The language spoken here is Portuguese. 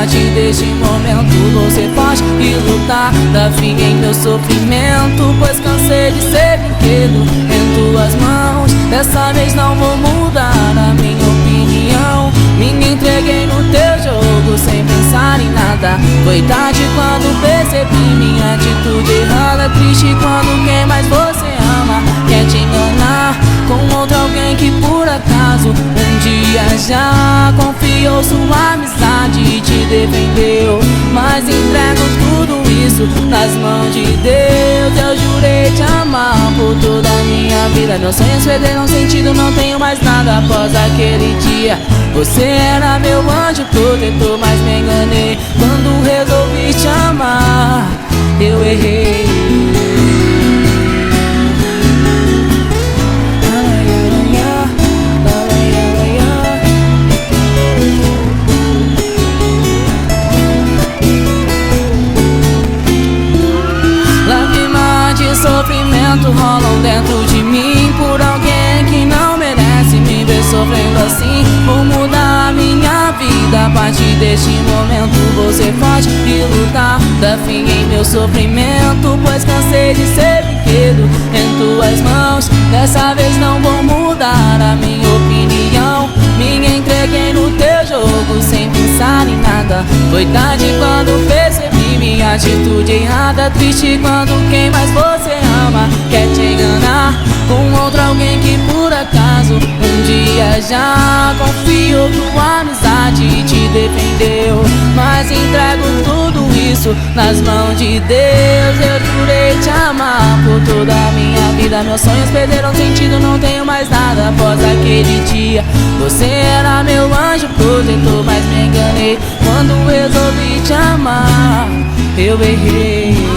partir deste momento você foge e lutar. Dá fim em meu sofrimento, pois cansei de ser brinquedo em tuas mãos. Dessa vez não vou mudar a minha opinião. Me entreguei no teu jogo sem pensar em nada. Foi tarde quando percebi minha atitude errada. Triste quando quem mais você ama quer te enganar com outro alguém que por acaso um dia já confiou sua amizade e te defendeu. Mas entrego tudo isso nas mãos de Deus. Eu jurei te amar por toda a minha vida. Meus sonhos perderam sentido, não tenho mais nada após aquele dia. Você era meu anjo protetor, mas me enganei quando resolvi te amar. Eu errei. Lágrimas de sofrimento rolam dentro de mim por alguém que não merece me ver sofrendo assim. Vou mudar a minha vida a partir deste momento. Você foge e lutar, dá fim em meu sofrimento, pois cansei de ser brinquedo em tuas mãos. Dessa vez não vou mudar a minha opinião. Me entreguei no teu jogo sem pensar em nada. Foi tarde quando percebi minha atitude errada. Triste quando quem mais você ama quer te enganar com outro alguém que por acaso um dia já confiou tua amizade e te defendeu. Mas entrego tudo isso nas mãos de Deus. Eu jurei te amar por toda a minha vida. Meus sonhos perderam sentido, não tenho mais nada após aquele dia. Você era meu anjo protetor, mas me enganei quando resolvi te amar. Eu errei.